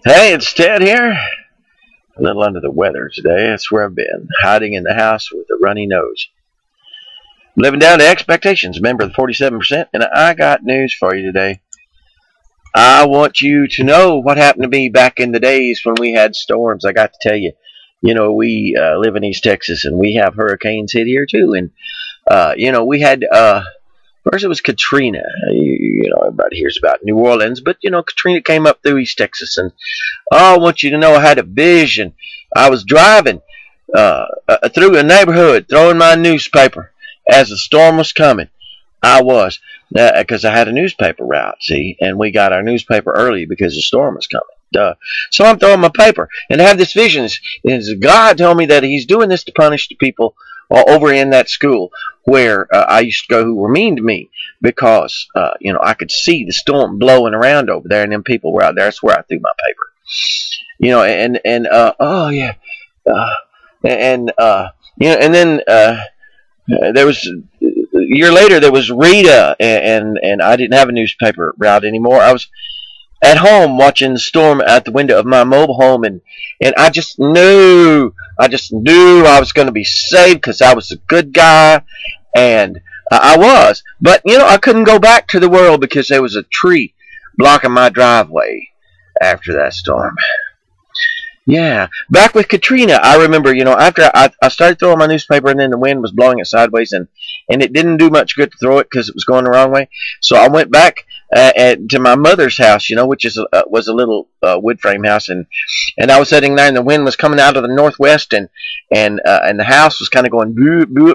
Hey, it's Ted here. A little under the weather today. That's where I've been, hiding in the house with a runny nose. Living down to expectations, member of the 47%, and I got news for you today. I want you to know what happened to me back in the days when we had storms. I got to tell you, we live in East Texas, and we have hurricanes hit here too. And, we had, first it was Katrina. Everybody hears about New Orleans, but, Katrina came up through East Texas. And I want you to know I had a vision. I was driving through a neighborhood, throwing my newspaper as the storm was coming. I was, because I had a newspaper route, see, and we got our newspaper early because the storm was coming. Duh. So I'm throwing my paper, and I have this vision. Is God told me that He's doing this to punish the people over in that school where I used to go who were mean to me because, I could see the storm blowing around over there, and them people were out there. That's where I threw my paper. And then there was. A year later, there was Rita, and I didn't have a newspaper route anymore. I was at home watching the storm out the window of my mobile home, and I just knew I was going to be saved because I was a good guy, and I was. But, I couldn't go back to the world because there was a tree blocking my driveway after that storm. Yeah, back with Katrina, I remember, after I started throwing my newspaper and then the wind was blowing it sideways and it didn't do much good to throw it because it was going the wrong way. So I went back to my mother's house, which was a little wood frame house, and I was sitting there and the wind was coming out of the northwest and the house was kind of going boop, boop,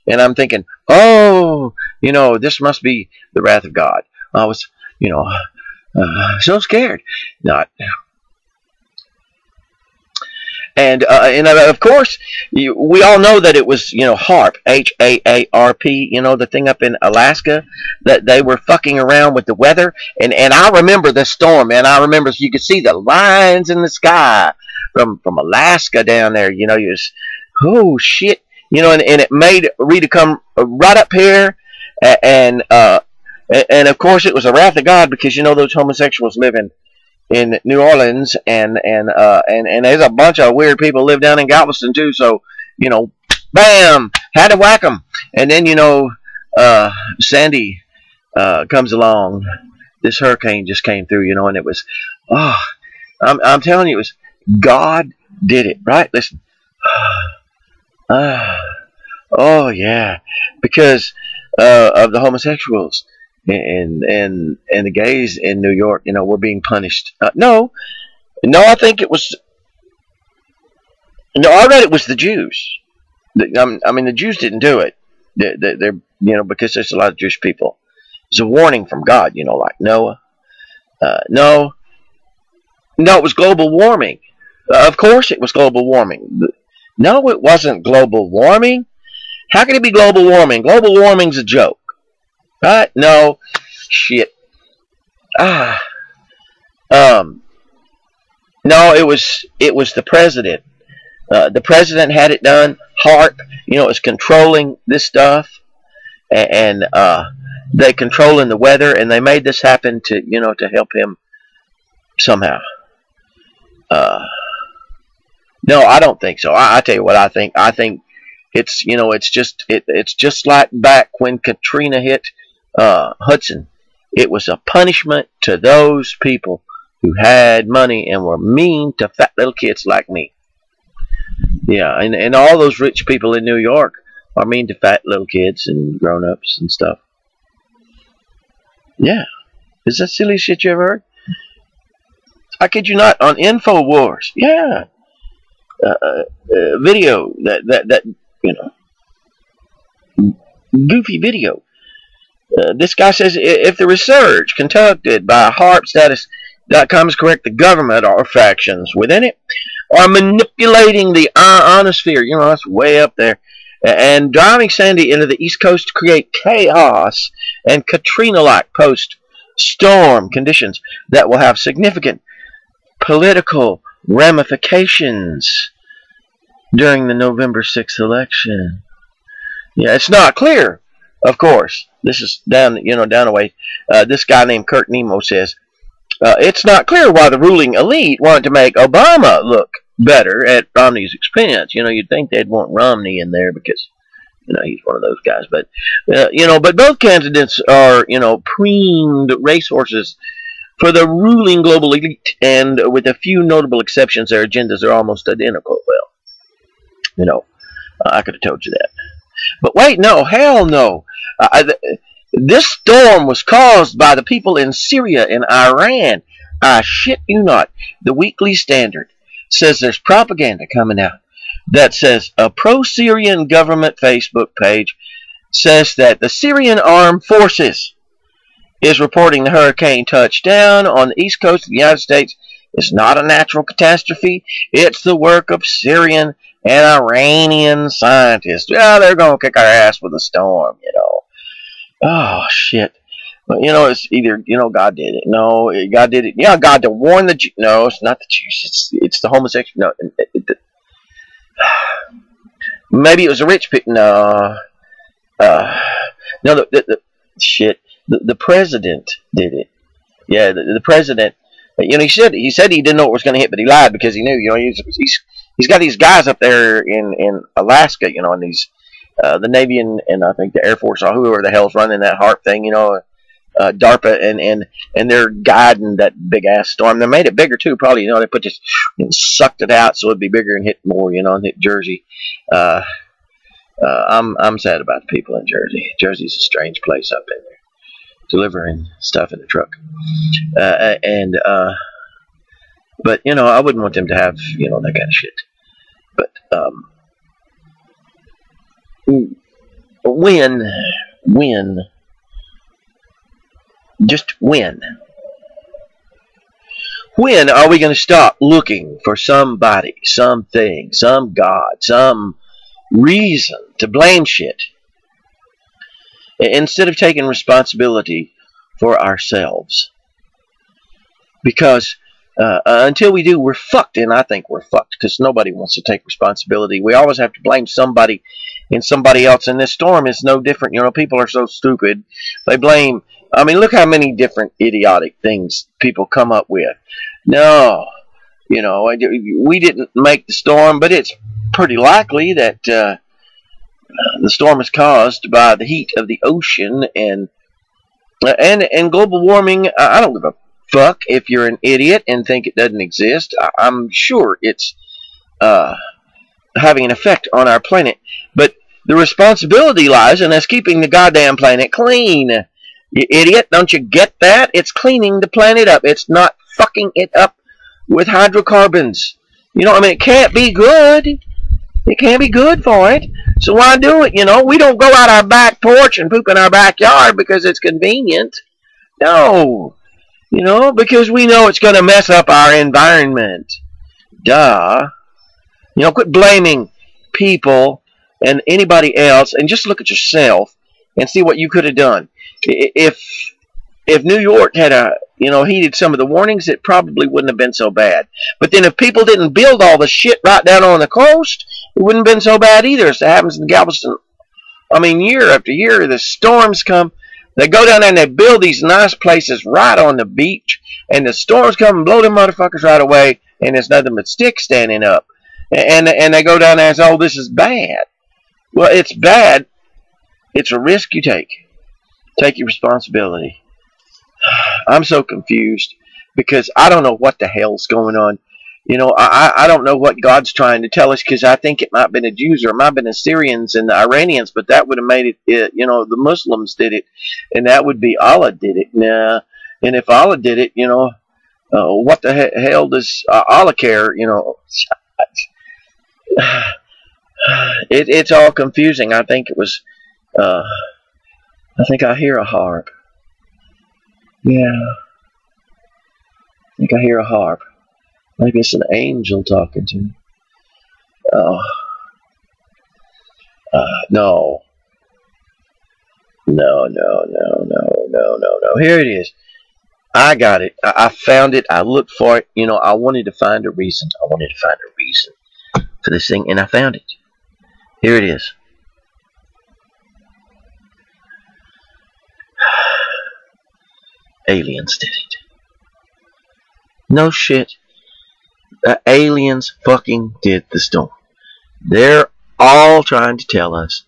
and I'm thinking, oh, this must be the wrath of God. I was, so scared. Not. And of course, we all know that it was, HAARP, H-A-A-R-P, the thing up in Alaska, that they were fucking around with the weather. And I remember the storm, and I remember you could see the lines in the sky from Alaska down there, oh, shit. And it made Rita come right up here, and of course it was the wrath of God because, those homosexuals living in New Orleans, and there's a bunch of weird people live down in Galveston too. So, bam, had to whack them. And then Sandy comes along. This hurricane just came through, and it was, I'm telling you, it was God did it, right? Listen, oh yeah, because of the homosexuals. And the gays in New York, were being punished. No, I think it was. No, I read it was the Jews. The Jews didn't do it. They're because there's a lot of Jewish people. It's a warning from God, like Noah. No, it was global warming. Of course, it was global warming. No, it wasn't global warming. How can it be global warming? Global warming's a joke. Right? No. Shit. No, it was the president. The president had it done. HAARP, is controlling this stuff. And they controlling the weather, and they made this happen to, to help him somehow. No, I don't think so. I tell you what I think. I think it's, it's just like back when Katrina hit Hudson. It was a punishment to those people who had money and were mean to fat little kids like me. Yeah, and all those rich people in New York are mean to fat little kids and grown-ups and stuff. Yeah. Is that silly shit you ever heard? I kid you not, on Infowars. Yeah. Video that goofy video. This guy says if the research conducted by HAARPstatus.com is correct, the government or factions within it are manipulating the ionosphere. That's way up there. and driving Sandy into the East Coast to create chaos and Katrina-like post-storm conditions that will have significant political ramifications during the November 6th election. Yeah, it's not clear, of course. This is down a way. This guy named Kurt Nemo says, it's not clear why the ruling elite wanted to make Obama look better at Romney's expense. You'd think they'd want Romney in there because, he's one of those guys. But, but both candidates are, preened racehorses for the ruling global elite, and with a few notable exceptions, their agendas are almost identical. Well, I could have told you that. But wait, no, hell no. This storm was caused by the people in Syria and Iran. I shit you not. The Weekly Standard says there's propaganda coming out that says a pro-Syrian government Facebook page says that the Syrian armed forces is reporting the hurricane touchdown on the east coast of the United States is not a natural catastrophe. It's the work of Syrian and Iranian scientists. Yeah, they're going to kick our ass with a storm, Oh, shit. But, it's either, God did it. No, God did it. Yeah, God to warn the Jews. No, it's not the Jews. It's the homosexual. No. Maybe it was a rich people. No. No, shit. The president did it. Yeah, the president. He said he didn't know what was going to hit, but he lied because he knew. He's got these guys up there in Alaska. And these the Navy and I think the Air Force or whoever the hell's running that HAARP thing. DARPA and they're guiding that big ass storm. They made it bigger too. Probably they put this and sucked it out so it'd be bigger and hit more. And hit Jersey. I'm sad about the people in Jersey. Jersey's a strange place up in there. Delivering stuff in the truck, but I wouldn't want them to have that kind of shit. But when are we going to stop looking for somebody, something, some God, some reason to blame shit, instead of taking responsibility for ourselves? Because until we do, we're fucked, and I think we're fucked because nobody wants to take responsibility. We always have to blame somebody and somebody else, and this storm is no different. People are so stupid. They blame, look how many different idiotic things people come up with. No, we didn't make the storm, but it's pretty likely that the storm is caused by the heat of the ocean and global warming. I don't give a fuck if you're an idiot and think it doesn't exist. I'm sure it's having an effect on our planet, but the responsibility lies in us keeping the goddamn planet clean. You idiot, don't you get that? It's cleaning the planet up. It's not fucking it up with hydrocarbons. It can't be good. It can't be good for it. So why do it? We don't go out our back porch and poop in our backyard because it's convenient. No. Because we know it's going to mess up our environment. Duh. Quit blaming people and anybody else and just look at yourself and see what you could have done. If New York had heeded some of the warnings, it probably wouldn't have been so bad. But then if people didn't build all the shit right down on the coast, it wouldn't have been so bad either. So it happens in Galveston. Year after year, the storms come. They go down there and they build these nice places right on the beach, and the storms come and blow them motherfuckers right away, and there's nothing but sticks standing up. And they go down there and say, oh, this is bad. Well, it's bad. It's a risk you take. Take your responsibility. I'm so confused because I don't know what the hell's going on. I don't know what God's trying to tell us, because I think it might have been the Jews or it might have been the Syrians and the Iranians, but that would have made it, the Muslims did it, and that would be Allah did it. Nah. And if Allah did it, what the hell does Allah care? It's all confusing. I think it was, I think I hear a HAARP. Yeah. I think I hear a HAARP. Maybe it's an angel talking to me. Oh. No. No. Here it is. I got it. I found it. I looked for it. You know, I wanted to find a reason. I wanted to find a reason for this thing, and I found it. Here it is. Aliens did it. No shit. The aliens fucking did the storm. They're all trying to tell us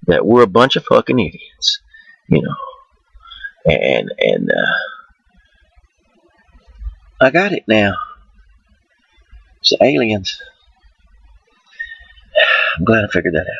that we're a bunch of fucking idiots, you know. And I got it now. It's the aliens. I'm glad I figured that out.